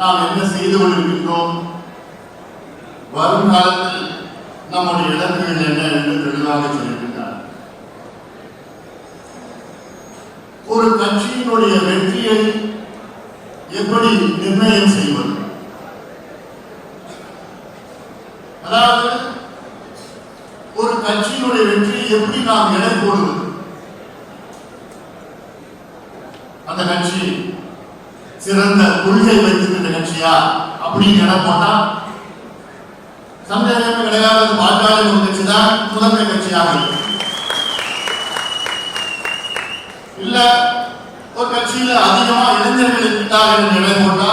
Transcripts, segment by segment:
நாம் என்ன செய்து கொண்டிருக்கின்றோம், வருங்காலத்தில் நம்முடைய இலக்குகள் என்ன என்று தெளிவாக சொல்லியிருக்கிறார். ஒரு கட்சியினுடைய வெற்றியை எப்படி நிர்ணயம் செய்வது, அதாவது ஒரு கட்சியினுடைய வெற்றியை எப்படி நாம் எடை போடுவது, அந்த கட்சி சிறந்த கொள்கை வைத்திருக்கின்ற கட்சியா அப்படின்னு எடை போட்டா சந்தேகமே கிடையாது. பாட்டாளி ஒரு கட்சி தான் முதன்மை கட்சியாக இருக்கு. இல்ல ஒரு கட்சியில அதிகமா இளைஞர்கள் இருக்கிறார்கள் என்று எடை போட்டா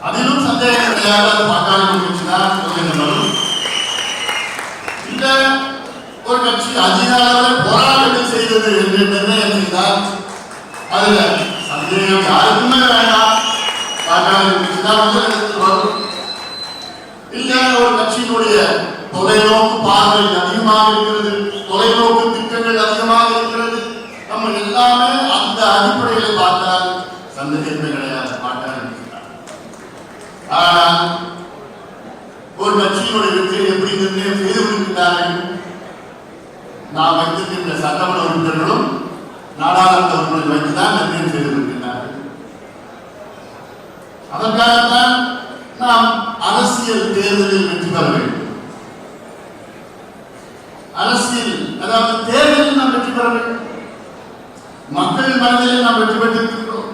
அதிலும் சந்தேகம் கிடையாது, அது பாட்டாளி ஒரு கட்சி தான் முதன்மை. இல்ல ஒரு கட்சி அதிக அளவில் போராட்டங்கள் செய்தது என்று நிர்ணயம் செய்தால் அதுல சந்தேகம் யாருக்குமே வேண்டாம், பாட்டாளி கட்சி தான் முதலிடத்தில் வரும். இல்ல ஒரு கட்சியினுடைய தொலைநோக்கு பார்வை அதிகமாக இருக்கிறது, தொலைநோக்கு திட்டங்கள் அதிகமாக இருக்கிறது, நம்ம எல்லாமே அந்த அடிப்படையில் பார்த்தால் சந்தேகமே கிடையாது, பாட்டாளி கட்சி தான். ஆனால் ஒரு கட்சியினுடைய வெற்றியை எப்படி நிர்ணயம் செய்து கொண்டிருக்கிறார்கள், நாம் வைத்திருக்கின்ற சட்டமன்ற உறுப்பினர்களும் நாடாளுமன்ற உறுப்பினர்கள் வைத்துதான் நிர்ணயம் செய்து கொண்டிருக்கிறார்கள். அதற்காகத்தான் நாம் அரசியல் தேர்தலில் வெற்றி பெற வேண்டும். அரசியல் அதாவது தேர்தலில் நாம் வெற்றி பெற வேண்டும். மக்கள் மனதிலே நாம் வெற்றி பெற்றிருக்கிறோம்.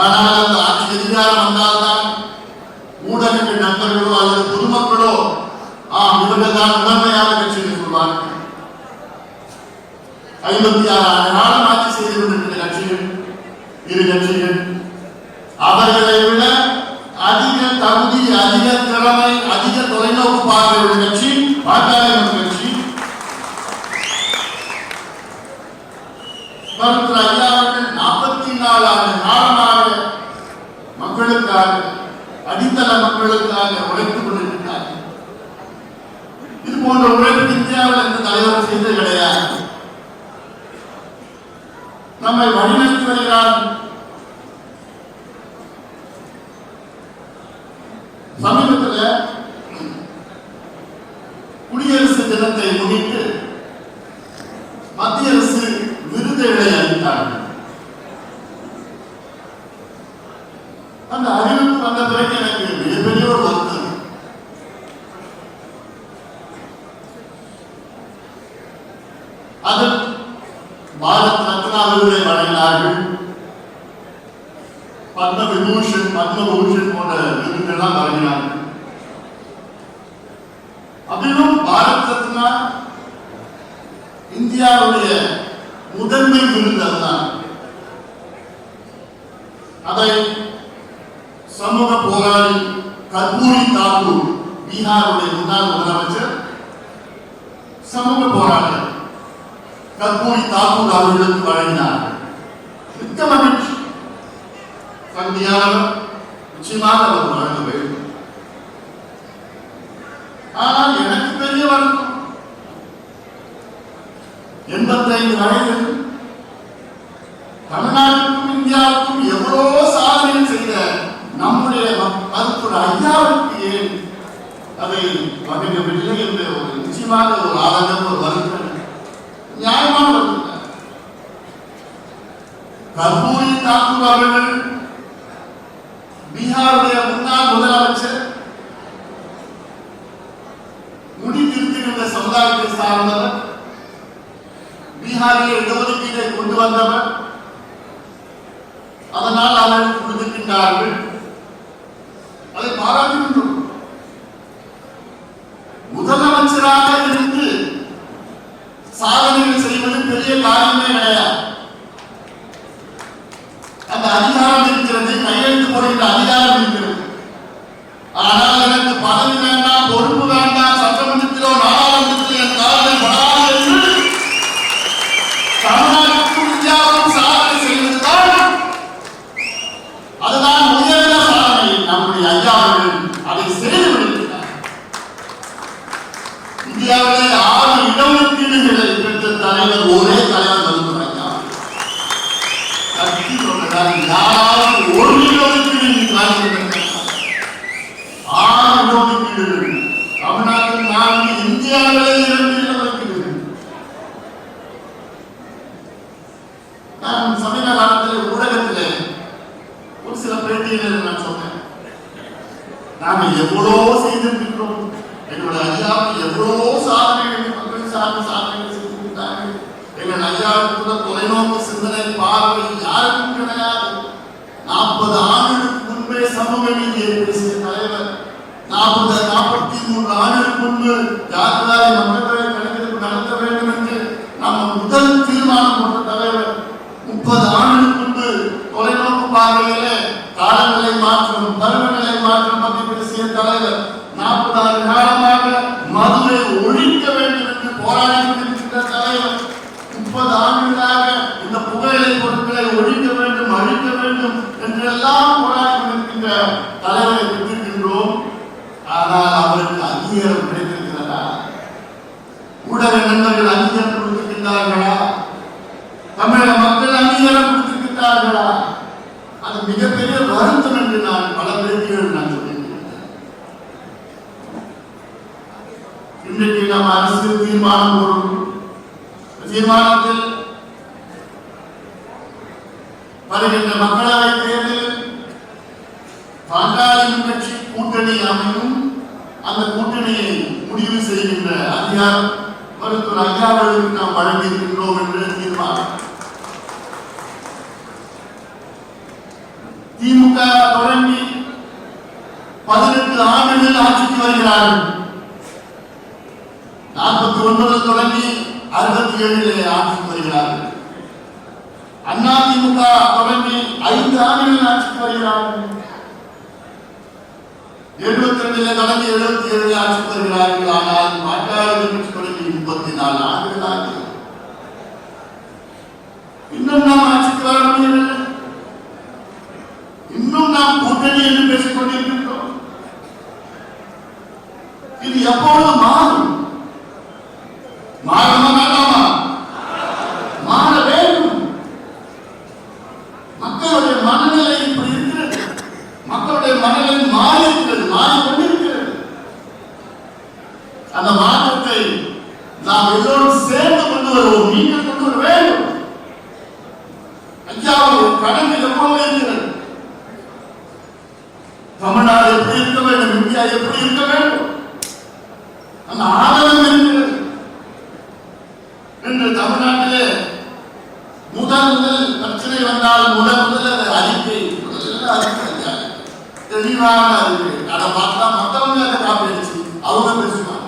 ஆனால் அந்த ஆட்சி அதிகாரம் வந்தால்தான் ஊடகங்கள் நண்பர்களோ அல்லது பொதுமக்களோ இவர்கள் தான் முதன்மையான கட்சி என்று சொல்வார்கள். 56 ஆண்டு காலம் ஆட்சி செய்து கொண்டிருக்கிற கட்சிகள், இரு கட்சிகள், அவர்களை விட அதிக தகுதி, அதிக திறமை, அதிக தொலைநோக்கு பார்வையுள்ள கட்சி பாட்டாளி கட்சி. மருத்துவர் ஐயா அவர்கள் 44 ஆண்டு காலமாக மக்களுக்காக, அடித்தள மக்களுக்காக உழைத்துக் கொண்டிருக்கிறார்கள். இது போன்ற உழைப்பு இந்தியாவில் எந்த தலைவரும் செய்தது கிடையாது. நம்மை வழிநடத்தி வருகிறார். சமீபத்தில் குடியரசு தினத்தை முன்னிட்டு மத்திய அரசு விருதுகளை அளித்தார்கள். அந்த அறிவிப்பு வந்த பிறகு எனக்கு மிகப்பெரிய ஒரு வருத்தம். அதில் பாரத் ரத்னா விருதை வழங்கினார்கள். பத்ம விபூஷன், பத்மபூஷன் போன்ற விருதுகள்லாம் வழங்கினார்கள். அதிலும் பாரத் ரத்னா இந்தியாவுடைய முதன்மை விருது அதுதான். அதை சமூக போராளி கர்பூரி தாக்கூர், பீகாருடைய முன்னாள் முதலமைச்சர், சமூக போராளி கர்பூரி தாக்கூர் அவர்களுக்கு வழங்கினார். மிக்க மகிழ்ச்சி. கல்வியானவர் நிச்சயமாக அவர் வழங்க வேண்டும். ஆனால் எனக்கு பெரிய வருத்தம், 85 வயதில் தமிழ்நாட்டுக்கும் இந்தியாவுக்கும் எவ்வளவோ சாதனை செய்த நம்முடைய மருத்துவர் ஐயாவுக்கு ஏன் அதை வழங்கவில்லை என்ற ஒரு நிச்சயமாக ஒரு ஆதங்கம், ஒரு வருத்தம், நியாயமான வருத்தம். கர்பூரி தாக்கூர் அவர்கள் பீகாருடைய முன்னாள் முதலமைச்சர், முடி திருத்திருந்த சமுதாயத்தை சார்ந்தவர், பீகாரில் இடஒதுக்கீட்டை கொண்டு வந்தவர். அதனால் அவர்கள் கொடுத்திருக்கின்றார்கள், அதை பாராட்டுகின்றோம். முதலமைச்சராக இருந்து சாதனைகள் செய்வது பெரிய காரியமே கிடையாது. அந்த அதிகாரம் இருக்கிறது, கையெழுத்து போடுகின்ற அதிகாரம் இருக்கிறது. ஆனால் எனக்கு பதவி வேண்டாம், பொறுப்பு வேண்டாம், சட்டமன்றத்திலோ நாடாளுமன்றத்திலோ என் காரணம் படாது என்று தமிழ்நாட்டுக்கும் இந்தியாவுக்கும் சாதனை செய்வதுதான், அதுதான் உயர்ந்த சாதனை. நம்முடைய ஐயா அவர்கள் அதை செய்து விடுகிறார். இந்தியாவிலே 6 இடஒதுக்கீடுகளை பெற்ற தலைவர் ஒரே தலைவர் மருத்துவர் ஐயா. கட்சி சொன்னதால் யாராவது ஒரு பத்திரிகையாளர்களை வைக்கிறது. நான் சமீப காலத்தில் ஊடகத்தில் ஒரு சில பேட்டிகளில் நான் சொன்னேன், நாங்கள் எவ்வளோ செய்திருக்கிறோம், எங்களுடைய ஐயாவுக்கு எவ்வளோ சாதனைகள், மக்கள் சார்ந்த சாதனைகள் செய்திருக்கிறார்கள். எங்கள் ஐயாவுக்கு கூட தொலைநோக்கு சிந்தனை பார்வை யாருக்கும் கிடையாது. 40 ஆண்டுகளுக்கு முன்பே சமூக நீதியை பேசிய தலைவர், 43 ஆண்டுகளுக்கு முன்பு ஜாதிவாரி மக்கள் கணக்கெடுப்பு நடத்த வேண்டும் என்று நம்ம முதல் தீர்மானம் போட்ட தலைவர், 30 ஆண்டுகளுக்கு முன்பு தொலைநோக்கு பார்வையிலே காலநிலை மாற்றம், பருவநிலை மாற்றம் பற்றி பேசிய தலைவர், 40 ஆண்டு காலமாக மதுவை ஒழிக்க வேண்டும் என்று போராடி கொண்டிருக்கின்ற தலைவர், 30 ஆண்டுகளாக இந்த புகையிலை பொருட்களை ஒழிக்க வேண்டும், அழிக்க வேண்டும் என்றெல்லாம் போராடி கொண்டிருக்கின்ற தலைவரை பெற்றிருக்கின்றோம். ஆனால் அவருக்கு அங்கீகாரம் கிடைத்திருக்கிறதா? ஊடக நண்பர்கள் அங்கீகாரம் கொடுத்திருக்கின்றார்களா? தமிழக மக்கள் அங்கீகாரம் கொடுத்திருக்கின்றார்களா? அது மிகப்பெரிய வருத்தம் என்று நான் பல பேட்டிகள் நான் சொல்லியிருக்கிறேன். இன்றைக்கு நாம் அரசியல் தீர்மானம் போடும் தீர்மானத்தில் வருகின்ற மக்களவை தேர்தலில் பாட்டாளி கட்சி கூட்டணி அமையும். அந்த கூட்டணியை முடிவு செய்கின்ற அதிகாரம் மருத்துவர் ஐயாவர்களுக்கு நாம் வழங்கியிருக்கின்றோம் என்று தீர்மானம். திமுக தொடங்கி 18 ஆண்டுகள் ஆட்சிக்கு வருகிறார்கள். 49 தொடங்கி 67 ஆட்சிக்கு வருகிறார்கள். அதிமுக தொடங்கி 5 ஆண்டுகள் ஆட்சிக்கு வருகிறார்கள். 72 தொடங்கி 77 ஆட்சிக்கு வருகிறார்கள். ஆனால் பாட்டாளி கட்சி தொடங்கி 34 ஆண்டுகள் ஆகிறது. இன்னும் நாம் ஆட்சிக்கு வர முடியவில்லை. இன்னும் நாம் கூட்டணி என்று பேசிக் கொண்டிருக்கின்றோம். இது எப்பொழுது மாறும்? மாறுமா வேண்டாமா? மாற வேண்டும். மக்களுடைய மனநிலை இப்படி இருக்கிறது. மக்களுடைய மனநிலை மாறி இருக்கிறது, மாறிக்கொண்டிருக்கிறது. அந்த மாற்றத்தை நாம் எல்லோரும் சேர்ந்து கொண்டு வருவோம். நீங்கள் கொண்டு வர வேண்டும். ஐயாவுடைய கடமை எவ்வளவு இருக்கிறது? தமிழ்நாடு எப்படி இருக்க வேண்டும், இந்தியா எப்படி இருக்க வேண்டும், அந்த ஆதரவு இருக்கிறது என்று தமிழ்நாட்டிலே முதல் பிரச்சனை வந்தால் முதல் அறிக்கை தெளிவான அறிக்கை. அதை பார்த்தா மற்றவங்க அதை காப்பி அடிச்சு அவங்க பேசுவாங்க.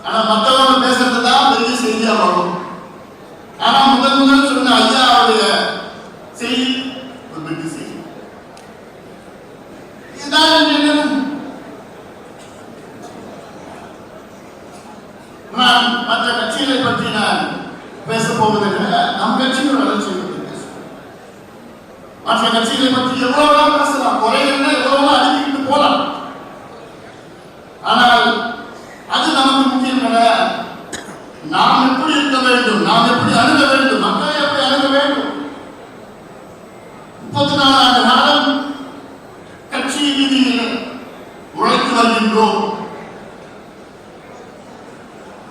ஆனா மற்றவங்க பேசுறது தான் பெரிய செய்தியா வரும். ஆனா முதல் சொன்ன ஐயாவுடைய செய்தி ஒரு பெரிய செய்தி. இதுதான் என்னும் நான் மற்ற கட்சிகளை பற்றி நான் பேச போவதில்லை. நம் கட்சியின் வளர்ச்சியை பற்றி பேசுவோம். மற்ற கட்சிகளை பற்றி எவ்வளவு பேசலாம், குறைகள் எவ்வளவு அடிக்கிட்டு போலாம். ஆனால் அது நமக்கு முக்கியம் அல்ல. நாம் எப்படி இருக்க வேண்டும், நாம் எப்படி அணுக வேண்டும், மக்களை எப்படி அணுக வேண்டும். 34 ஆண்டு காலம் கட்சி ரீதியில் உழைத்து வருகின்றோம்.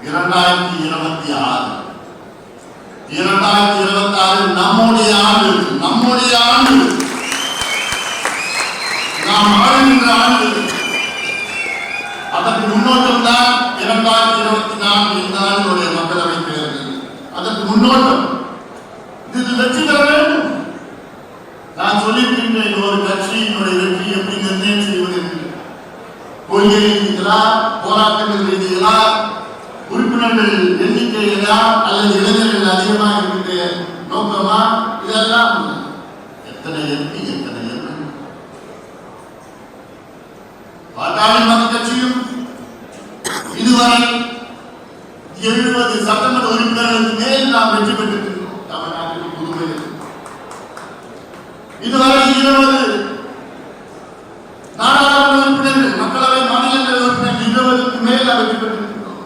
2026 நம்முடைய ஆண்டு, நம்முடைய ஆண்டு, நாம் ஆளுகின்ற ஆண்டு. அதற்கு முன்னோட்டம் தான் 2024 இந்த ஆண்டுடைய மக்களவை தேர்தல். அதற்கு முன்னோட்டம். இது வெற்றி பெற வேண்டும். நான் சொல்லியிருக்கின்றேன், ஒரு கட்சியினுடைய வெற்றி எப்படி நிர்ணயம் செய்வது என்று. கொள்கை ரீதிகளா, போராட்டங்கள் ரீதிகளா, உறுப்பினர்கள் எண்ணிக்கைகளா, அல்லது இளைஞர்கள் அதிகமாக இருக்கின்ற நோக்கமா, இதெல்லாம் எத்தனை எம்பி, எத்தனை எம்பி. பாட்டாளி மக்கள் கட்சியும் இதுவரை 70 சட்டமன்ற உறுப்பினர்களுக்கு மேல் நாம் வெற்றி பெற்றிருக்கிறோம். தமிழ்நாட்டில் புதுவையில் இதுவரை 20 நாடாளுமன்ற உறுப்பினர்கள், மக்களவை மாநிலங்களவை உறுப்பினர்கள் 20க்கு மேல் நாம் வெற்றி பெற்றிருக்கிறோம்.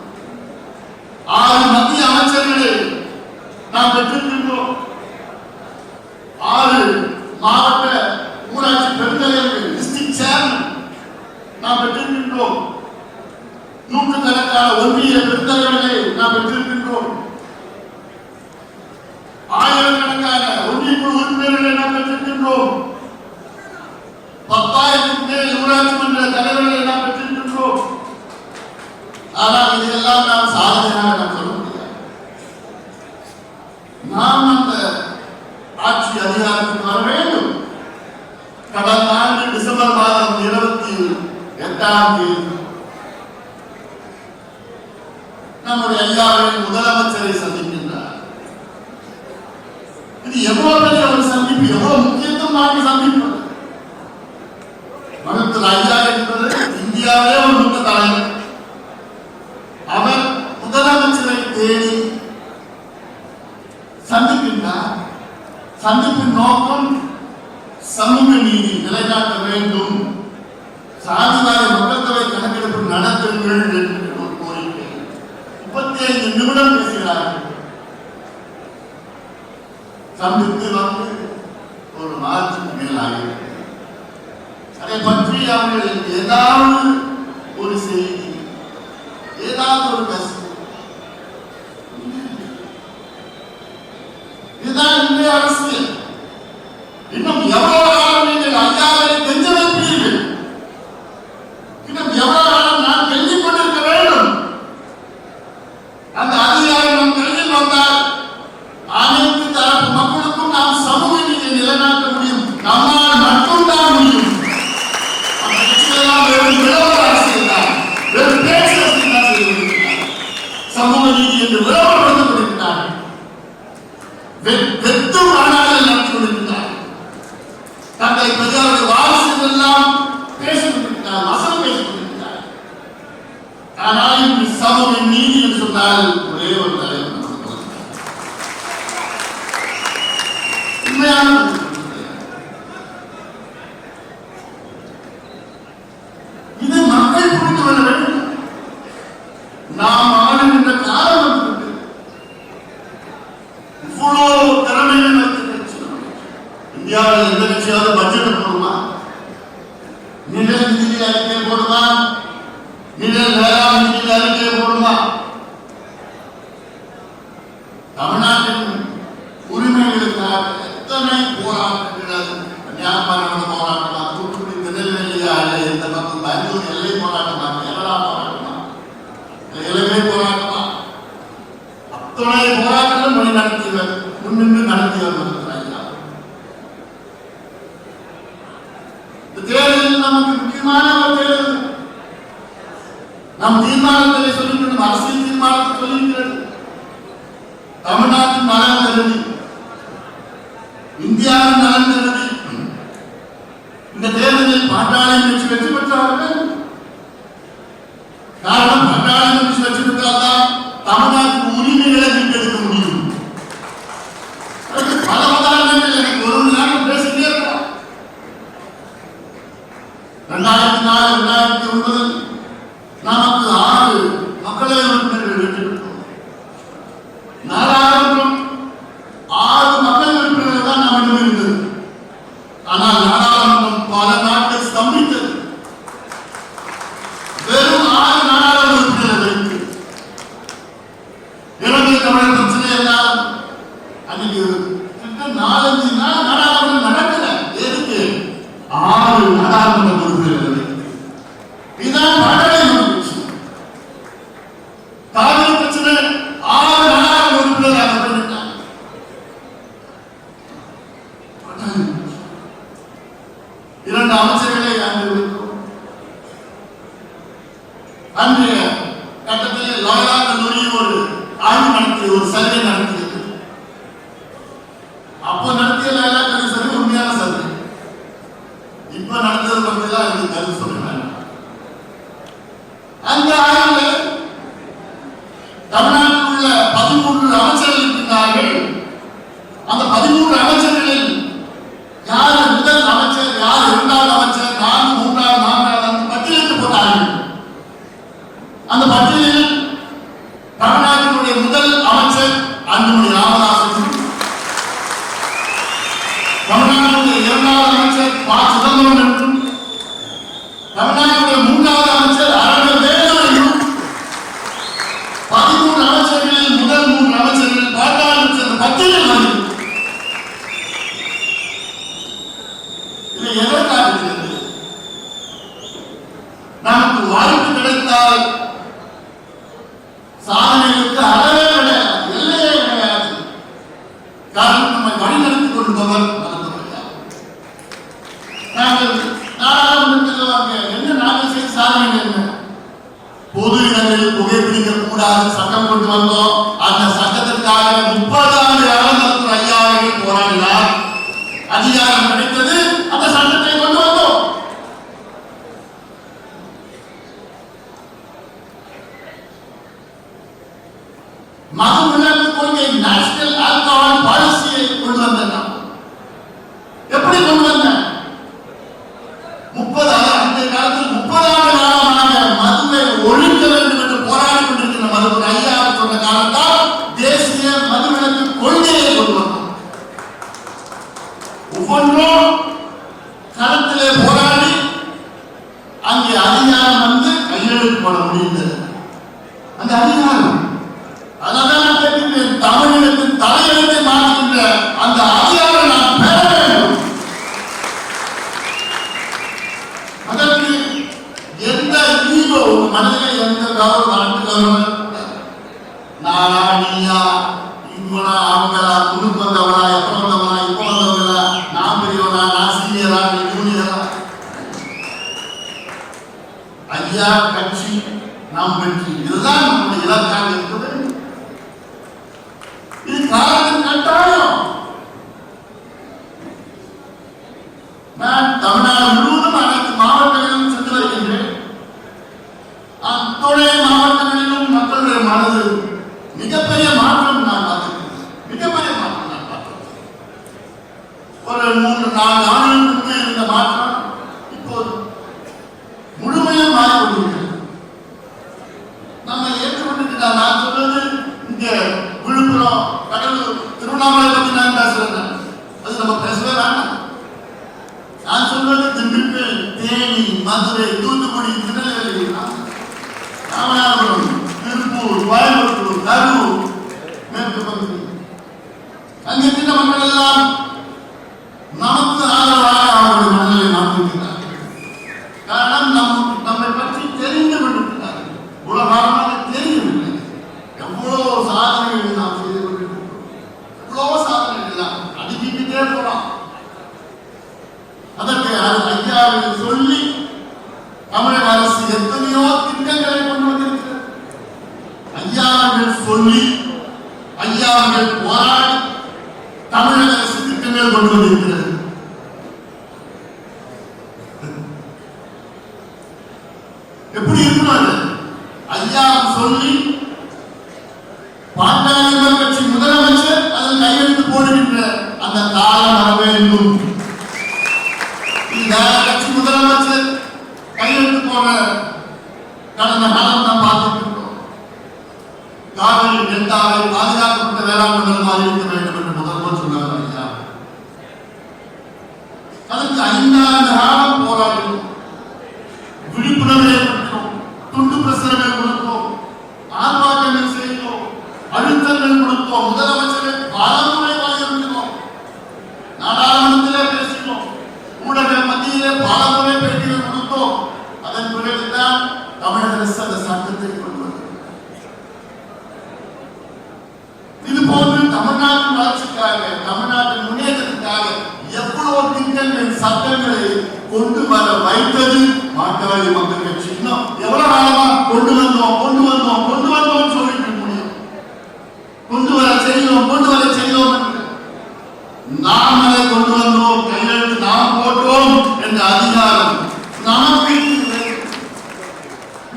6 மத்திய அமைச்சர்களை நாம் பெற்றிருக்கின்றோம். 6 மாவட்ட ஊராட்சி பெருந்தலைவர்கள், டிஸ்ட்ரிக்ட் சேர்மன் நாம் பெற்றிருக்கின்றோம். நூற்றுக்கணக்கான ஒன்றிய பெருந்தலைவர்களை நாம் பெற்றிருக்கின்றோம். ஆயிரக்கணக்கான ஒன்றிய குழு உறுப்பினர்களை நாம் பெற்றிருக்கின்றோம். 10,000க்கு மேல் ஊராட்சி மன்ற தலைவர்களை நாம் பெற்றிருக்கின்றோம். ஆனால் இதையெல்லாம் நாம் சாதனையாக நாம் சொல்ல முடியாது. நாம் அந்த ஆட்சி அதிகாரத்துக்கு வர வேண்டும். கடந்த ஆண்டு டிசம்பர் மாதம் 28ஆம் தேதி நம்முடைய ஐயாவின் முதலமைச்சரை சந்திக்கின்றார். இது எவ்வளவு பெரிய ஒரு சந்திப்பு, எவ்வளவு முக்கியத்துவமான சந்திப்பு. மருத்துவர் ஐயா என்பது இந்தியாவே ஒரு மூத்த தலைவர். அவர் முதலமைச்சரை தேடி சந்திக்கின்றார். சந்திப்பின் நோக்கம் சமூக நீதி நிலைநாட்ட வேண்டும், சாதிவாரி மக்கள் தொகை கணக்கெடுப்பு நடத்துங்கள் என்று ஒரு கோரிக்கை. 35 நிமிடம் பேசுகிறார்கள். சந்தித்து வந்து ஒரு மாதத்துக்கு மேலாக அதை பற்றி அவர்கள் ஏதாவது ஒரு செய்தி, ஏதாவது ஒரு கஷ்டம், இதுதான் இந்திய அரசியல். இன்னும் எவ்வளவு காலம் நீங்கள் ஐயாவை கெஞ்ச வைப்பீர்கள்? இன்னும் எவ்வளவு காலம் நான் கெஞ்சிக் கொண்டிருக்க வேண்டும்? அந்த அதிகாரம் நம் கையில் வந்தால் அனைத்து தரப்பு மக்களுக்கும் நாம் சமூக நீதியை நிலைநாட்ட முடியும். நம்மால் மட்டும்தான் முடியும். சமூக நீதி என்று விளம்பரப்படுத்தப்படுகிறார்கள். வெத்து மாநாடுகள் நடத்தி கொண்டிருக்கிறார்கள். தந்தை பெரியாருடைய வாரிசுகள் எல்லாம் பேசிக் கொண்டிருக்கிறார், வசனம் பேசிக் கொண்டிருக்கிறார். ஆனால் இன்று சமூக நீதி என்று சொன்னால் ஒரே ஒரு தலைவர் உண்மையான இது மக்கள் புரிந்து கொள்ள வேண்டும். நாம் ஆளுகின்ற காலம் இவ்வளவு திறமைகள் இந்தியாவில் எந்த கட்சியாவது பட்ஜெட் போடுமா? நிழல் நிதி அறிக்கை போடுமா? நிழல் வேளாண் நிதி அறிக்கை போடுமா? தமிழ்நாட்டின் உரிமைகளுக்காக எத்தனை போராட்டங்கள், கன்னியாகுமரி போராட்டமா, தூத்துக்குடி திருநெல்வேலியா, இந்த பக்கம் பெங்களூர் எல்லை போராட்டமா, கேரளா போராட்டமா, இலங்கை போராட்டமா, அத்தனை போராட்டங்களும் வழி நடத்தியவர், முன்னின்று நடத்தியவர். தேர்தலில் நமக்கு முக்கியமான ஒரு தேர்தல். நம் தீர்மானங்களை சொல்லிக்கணும், அரசியல் தீர்மானத்தை சொல்லியிருக்கிறது. தமிழ்நாட்டின் நலன் கருதி, இந்தியாவின் நலன் கருதி இந்த தேர்தலில் பாட்டாளி கட்சி வெற்றி பெற்றார்கள். காரணம், பாட்டாளி கட்சி வெற்றி பெற்றால்தான் தமிழ்நாட்டின் உரிமைகளை மீட்டெடுக்க முடியும். பல உதாரணங்கள் எனக்கு ஒரு நேரம் பேசிட்டே இருக்கலாம். 2004, 2009 நமக்கு 6 மக்களவை உறுப்பினர்கள் வெற்றி பெற்றோம். நாடாளுமன்றம் 6 மக்கள் உறுப்பினர்கள் தான் நம்மிடம் இருந்தது. ஆனால் நாடாளுமன்றம் பல நாட்கள் ஸ்தம்பித்தது. வெறும் 6 நாடாளுமன்ற உறுப்பினர்கள் இருக்கு. இலங்கை தமிழர் பிரச்சனை எல்லாம் அன்னைக்கு 4-5 நாள் நாடாளுமன்றம் நடக்கல. எதுக்கு? 6 நாடாளுமன்ற உறுப்பினர்கள். இதுதான் பாட்டாளி கட்சி. காவிரி பிரச்சனை 6 நாடாளுமன்ற உறுப்பினர்கள் பண்ணிட்டாங்க. 2 அமைச்சர்களை அனுமதித்தோம். அன்றைய கட்டத்தில் லோயலா கல்லூரி ஒரு ஆய்வு நடத்திய, ஒரு சர்வே நடத்தியது. அப்போ நடத்திய லோயலா கல்லூரி சர்வே உண்மையான சர்வே. இப்ப நடந்தது பற்றிதான் எனக்கு கருத்து சொல்லுவேன். அந்த ஆய்வில் தமிழ்நாட்டில் உள்ள 13 அமைச்சர்கள் இருக்கிறார்கள். அந்த 13 அமைச்சர்களில் யார் முதல் அமைச்சர், யார் 2வது அமைச்சர், 4, 3, 4 பட்டியலிட்டு போட்டார்கள். அந்த பட்டியலில் தமிழ்நாட்டினுடைய முதல் அமைச்சர் அன்புமணி ராமதாஸ், தமிழ்நாட்டினுடைய 2வது அமைச்சர் ப. சிதம்பரம் என்றும், எதற்காக இருக்கிறது? நமக்கு வாய்ப்பு கிடைத்தால் சாதனைகளுக்கு அளவே கிடையாது, எல்லையே கிடையாது. காரணம் நம்மை வழிநடத்திக் கொள்பவர் மருத்துவர். நாங்கள் நாடாளுமன்றத்தில் என்ன நாங்கள் செய்த சாதனை என்ன? பொது இடங்களில் புகைப்பிடிக்க கூடாது சட்டம் கொண்டு வந்தோம். அந்த சட்டத்திற்காக 30 ஆண்டு மருத்துவர் ஐயா அவர்கள் போராடினார். அதிகாரம் கிடைத்தது, அந்த சட்டத்தை கொண்டு வந்தோம். மதுவிலக்கு கொள்கை, நேஷனல் ஆல்கஹால் பாலிசியை கொண்டு வந்தோம். எப்படி கொண்டு வந்த? 30 அந்த காலத்தில் 30 ஆண்டு காலமாக மதுவை ஒழிக்க வேண்டும் என்று போராடி கொண்டிருக்கிற மருத்துவர் ஐயா சொன்ன காலத்தால் தேசிய மதுவிலக்கு கொள்கையை கொண்டு வந்தோம். ஒவ்வொன்றும் களத்திலே போராடி அங்கே அதிகாரம் வந்து கையெழுத்து போட முடிந்தது. அந்த அதிகாரம், அதான் நான் கேட்கிறேன், தமிழகத்தின் தலையெழுத்தை மாற்றுகின்ற அந்த அதிகாரம் நான் பெற வேண்டும். அதற்கு எந்த ஈகோ மனதில் எந்த கவர்மெண்ட் நானா நீயா இவனா அவங்களா முன்னுக்கு வந்தவனா எப்ப வந்தவனா இப்ப வந்தவங்களா நான் பெரியவனா நான் சீனியரா ஜூனியரா? ஐயா கட்சி நாம் வெற்றி, இதுதான் நம்முடைய இலக்காக இருக்குது. இது காலத்தின் கட்டாயம். நான் தமிழ்நாடு முழுவதும் அனைத்து மாவட்டங்களிலும் சென்று வருகின்றேன். அத்துணை மாவட்டங்களிலும் மக்களுடைய மனது மிகப்பெரிய மாற்றம் நான் பார்த்திருக்கிறேன். மிகப்பெரிய மாற்றம் நான் பார்த்திருக்கிறேன். ஒரு 3-4 ஆண்டுகளுக்கு இருந்த மாற்றம் இப்போது முழுமையாக மாறிக்கொண்டிருக்கிறது. நம்ம ஏற்றுக்கொண்டிருக்கிற நான் சொல்றது இங்க விழுப்புரம், கடலூர், திருவண்ணாமலை பற்றி நான் பேசுறேன். அது நம்ம பேசவே வேண்டாம். நான் சொல்வது திண்டுக்கல், தேனி, மதுரை, தூத்துக்குடி, திருநெல்வேலி, ராமநாதபுரம், திருப்பூர், கோயம்புத்தூர், கரூர், மேற்கு பகுதி, அங்கே இருக்கின்ற மக்கள் எல்லாம் நமக்கு ஆதரவாக அவருடைய மனநிலை மாற்றிருக்கிறார்கள். காரணம் நம்மை பற்றி தெரிந்து கொண்டிருக்கிறார்கள். உலகமாக தெரியவில்லை. எவ்வளவு சாதனைகள் நாம் செய்து கொண்டிருக்கிறோம். எவ்வளவு சாதனைகள் தான் அடிக்கிட்டே போறோம். அதற்கு ஐயாவை சொல்லி தமிழக அரசு எத்தனையோ திட்டங்களை கொண்டு வந்திருக்கிறது. ஐயாவர்கள் சொல்லி ஐயாவர்கள் போராடி தமிழக அரசு திட்டங்கள் கொண்டு வந்திருக்கிறது. எப்படி இருக்கிறாங்க? ஐயா சொல்லி பாட்டாளி கட்சி முதலமைச்சர் அதில் கையெழுத்து போடுகின்ற அந்த காலம் வர வேண்டும். கட்சி முதலமைச்சர் கையெழுத்து போன கடந்த காலம் நாம் பார்த்திருக்கிறோம். காவிரி டெல்டாவை பாதுகாக்கப்பட்ட வேளாண் மண்டலமாக இருக்க வேண்டும் என்று முதல்வர் சொன்னார் ஐயா. அதுக்கு 5 ஆண்டு காலம் போராடினோம். விழிப்புணர்வு ஏற்படுத்தினோம். துண்டு பிரசுரங்கள் கொடுத்தோம். ஆர்ப்பாட்டங்கள் செய்தோம். அழுத்தங்கள் கொடுத்தோம். முதலமைச்சரை பல முறை வலியுறுத்தினோம். நாடாளுமன்றத்திலே பேசினோம். ஊடக மத்தியிலே பல முறை பேட்டிகள் கொடுத்தோம். அதன் பிறகுதான் தமிழக அரசு அந்த சட்டத்தை கொண்டு வந்தது. இது போன்று தமிழ்நாட்டின் வளர்ச்சிக்காக, தமிழ்நாட்டின் முன்னேற்றத்துக்காக எவ்வளவு திட்டங்கள், சட்டங்களை கொண்டு வர வைத்தது பாட்டாளி மக்கள் கட்சி. இன்னும் எவ்வளவு காலமா கொண்டு வந்தோம் சொல்லிட்டு முடியும். கொண்டு வர செய்தோம் என்று நாம் அதை கொண்டு வந்தோம், கையெழுத்து நாம் போட்டோம் என்ற அதிகாரம் நமக்கு.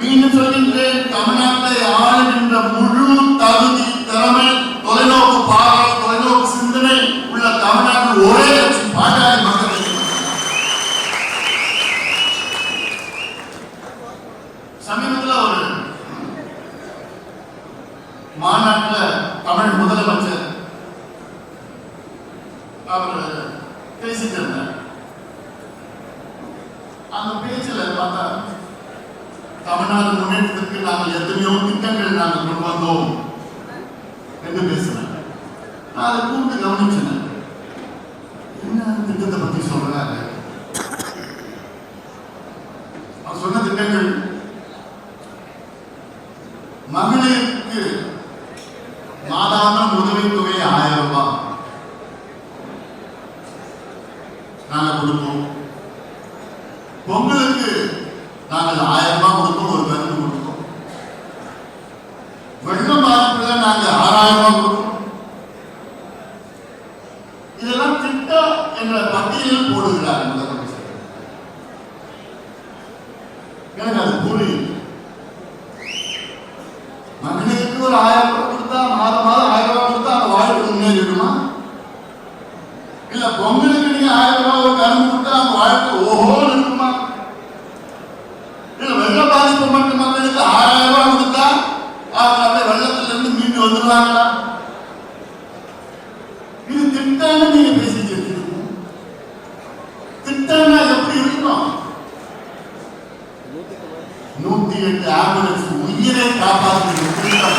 மீண்டும் சொல்கின்றேன், தமிழ்நாட்டை ஆளுகின்ற முழு தகுதி, திறமை, தொலைநோக்கு பார்வை, தொலைநோக்கு சிந்தனை உள்ள தமிழ்நாட்டில் ஒரே கட்சி பாட்டாளி மக்கள் கட்சி. சமீபத்தில் ஒரு மாநாட்டில் தமிழ் முதலமைச்சர் அவர் பேசிட்டு இருந்தார். அந்த பேச்சில் பார்த்தா தமிழ்நாடு முன்னேற்றத்திற்கு நாங்கள் எத்தனையோ திட்டங்கள் நாங்கள் கொண்டு வந்தோம் என்று பேசினார். நான் அதை கூப்பிட்டு கவனிச்சேன். என்ன திட்டத்தை பற்றி சொல்றாங்க? திட்டங்கள். மகளிருக்கு மாதாந்த உதவித்தொகை 1000 ரூபாய் நாங்கள் கொடுத்தோம். பொங்கலுக்கு நாங்கள் 1000 ரூபாய் கொடுத்தோம், ஒரு கருத்து கொடுத்தோம். வெள்ளம் பாதிப்புல நாங்கள் 6000 ரூபாய் கொடுத்தோம். இதெல்லாம் திட்டம் என்ற பட்டியலில் போடுகிறார் முதலமைச்சர். எனக்கு அது புரியுது. மகளிருக்கு ஒரு 1000 ரூபாய் கொடுத்தா மாதம் 1000 ரூபாய் கொடுத்தா அந்த வாழ்க்கை முன்னேறிடுமா? இல்ல பொங்கலுக்கு நீங்க 1000 ரூபாய் ஒரு கரும்பு கொடுத்தா அந்த வாழ்க்கை ஓஹோ இருக்குமா? இல்ல வெள்ள பாதிப்பு மட்டும் மக்களுக்கு 6000 ரூபாய் கொடுத்தா அவங்க அப்படியே வெள்ளத்துல இருந்து மீண்டு வந்துடுவாங்களா? இது திட்டம்னு நீங்க பேசிட்டு இருக்கீங்க. திட்டம்னா எப்படி இருக்கணும்? 108 ஆம்புலன்ஸ் உயிரை காப்பாற்றுகிற திட்டம்,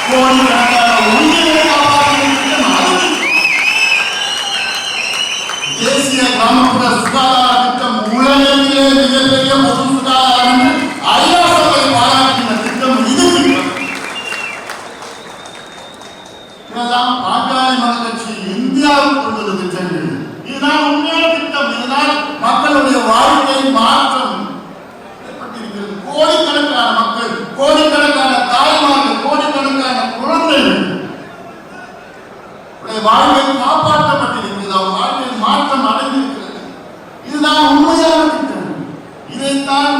கோடிக்கணக்கான உயிரை காப்பாற்றுகிற திட்டம். தேசிய கிராமப்புற சுகாதார திட்டம் உலகிலே மிகப்பெரிய பொது சுகாதாரம் என்று ஐநா சபை பாராட்டின திட்டம் இது. இதெல்லாம் பாட்டாளி மக்கள் கட்சி இந்தியாவுக்கு கொண்டது திட்டங்கள். இதுதான் உண்மையான திட்டம். இதனால் மக்களுடைய வாழ்க்கை மாற்றம் ஏற்பட்டிருக்கிறது. கோடிக்கணக்கான மக்கள், கோடிக்கணக்கான தாய்மார்கள், கோடிக்கணக்கான குழந்தைகள் வாழ்க்கை காப்பாற்றப்பட்டிருக்கிறது. அவர் வாழ்க்கை மாற்றம் அடைந்திருக்கிறது. இதுதான் உண்மையான திட்டம். இதைத்தான்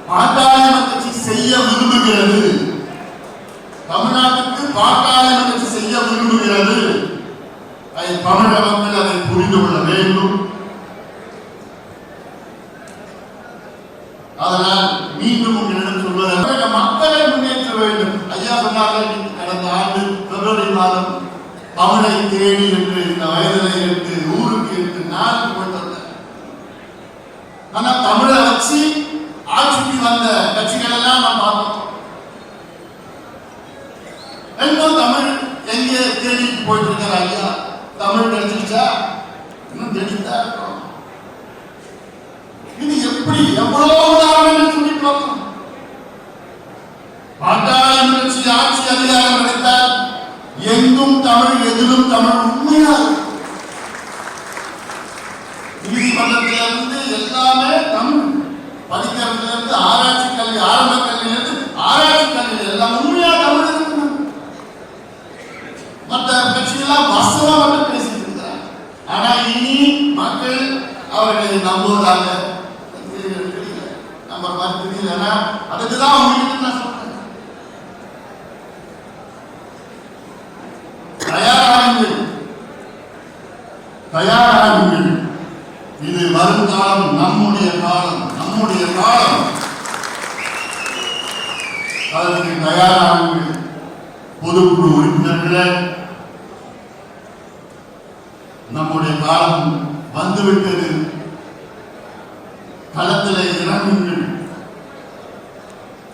பாட்டாளி மக்கள் கட்சி செய்ய விரும்புகிறது. தமிழ்நாட்டுக்கு பாட்டாளி மக்கள் கட்சி செய்ய விரும்புகிறது. தமிழக மக்கள் அதை புரிந்து கொள்ள வேண்டும். அதனால் மீண்டும் உங்களிடம் சொல்வதற்கு மக்களை முன்னேற்ற வேண்டும். ஐயா சொன்னார்கள், கடந்த ஆண்டு பிப்ரவரி மாதம் தமிழை தேடி என்று இந்த வயதிலை எடுத்து ஊருக்கு எடுத்து நாளுக்கு போயிட்டு வந்தேன். ஆனா தமிழை வச்சு ஆட்சிக்கு வந்த கட்சிகள் எல்லாம் நாம் பார்த்தோம். இன்னும் தமிழ் எங்கே தேடிட்டு போயிட்டு இருக்கிற ஐயா? தமிழ் கிடைச்சிருச்சா? இன்னும் தேடித்தான் இருக்கோம். இது எப்படி எவ்வளவு உதாரணம் சொல்லி பார்க்கணும். பாட்டாளி கட்சி ஆட்சி அதிகாரம் கிடைத்தால் எங்கும் தமிழ், எதிலும் தமிழ். உண்மையா நீதிமன்றத்திலிருந்து எல்லாமே தமிழ், படிக்கிறதுலேருந்து ஆராய்ச்சி கல்வி, ஆரம்ப கல்வியிலிருந்து ஆராய்ச்சி கல்வி எல்லாம் உண்மையா தமிழ் இருக்கு. மற்ற கட்சிகள்லாம் வசமா மட்டும் பேசிட்டு இருக்கிறாங்க. ஆனா இனி மக்கள் அவர்களை நம்புவதாக நம்ம பார்த்து தெரியல. அதுக்குதான் உங்களுக்கு நான் சொல்றேன், தயாராகுங்கள், தயாராகுங்கள். இது வருங்காலம், நம்முடைய காலம், நம்முடைய காலம். அதற்கு தயாராகுங்கள். பொதுக்குழு உறுப்பினர்களே, நம்முடைய காலம் வந்துவிட்டது. களத்தில் இறங்குங்கள்.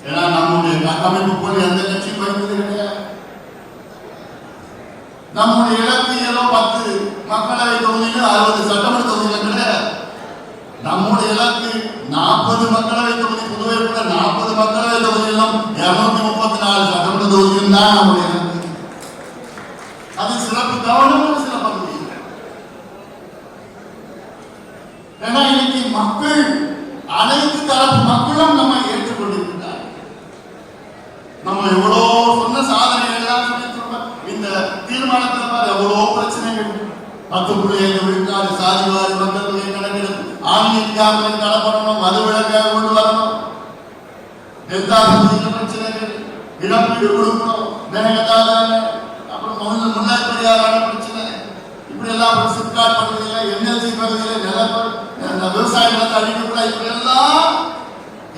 ஏன்னா நம்முடைய கட்டமைப்பு போல எந்த கட்சியும் வைப்பது கிடையாது. நம்முடைய இலக்கு ஏதோ 10 மக்களவை தொகுதிகள், 60 சட்டமன்ற தொகுதிகள் கிடையாது. நம்முடைய இலக்கு 40 மக்களவை தொகுதி. புதுவை கூட 40 மக்களவை தொகுதியிலும் 234 சட்டமன்ற தொகுதியும் தான் நம்முடைய இலக்கு. அது சிறப்பு கவனம், சில பகுதி. ஏன்னா இன்னைக்கு மக்கள், அனைத்து தரப்பு மக்களும் நம்ம ஏற்றுக்கொண்டிருக்கிறார். நம்ம எவ்வளோ சொன்ன சாதனைகள் எல்லாம் சொல்லி இந்த தீர்மானத்தில் எவ்வளோ பிரச்சனைகள். 10.5 விழுக்காடு சாதிவாரி மக்கள் தொகை கணக்கெடுப்பு, ஆன்மீக கடப்படணும், மது விலக்க கொண்டு வரணும், டெல்டா பகுதியில் பிரச்சனைகள், இழப்பீடு கொடுக்கணும், மேகதாதான, அப்புறம் முன்னாள் பெரியாரான பிரச்சனை, இப்படி எல்லாம் சிப்காட் பகுதியில், என்எல்சி பகுதியில் விவசாய நிலத்தை அழிக்கக்கூடாது. இப்படி எல்லாம்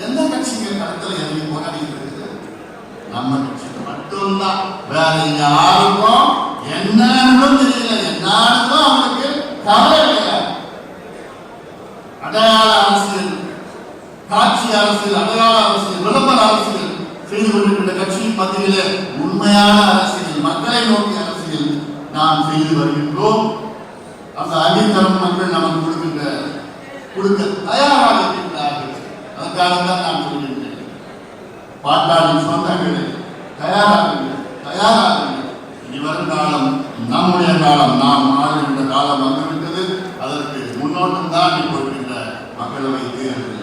எந்த கட்சிகள் கடத்தல இறங்கி போராடிட்டு இருக்குது? நம்ம கட்சி மட்டும்தான். வேற யாருக்கும் என்னன்னு தெரியல, என்னன்னு அவங்களுக்கு கவலை கிடையாது. அடையாள அரசியல், காட்சி அரசியல், அடையாள அரசியல், விளம்பர அரசியல் செய்து கொண்டிருக்கின்ற கட்சியின் மத்தியிலே உண்மையான அரசியல், மக்களை நோக்கிய அரசியல் நாம் செய்து வருகின்றோம். அந்த அங்கீகாரம் மக்கள் நமக்கு கொடுக்க தயாராக இருக்கிறார்கள். அதுக்காக தான் நான் சொல்லியிருக்கேன். பாட்டாளி சொந்தங்களே, தயாராகுங்கள். இனி வரும் காலம் நம்முடைய காலம், நாம் ஆளுகின்ற காலம் வந்துவிட்டது. அதற்கு முன்னோட்டம் தான் இப்போ இருக்கின்ற மக்களவை தேர்தல்.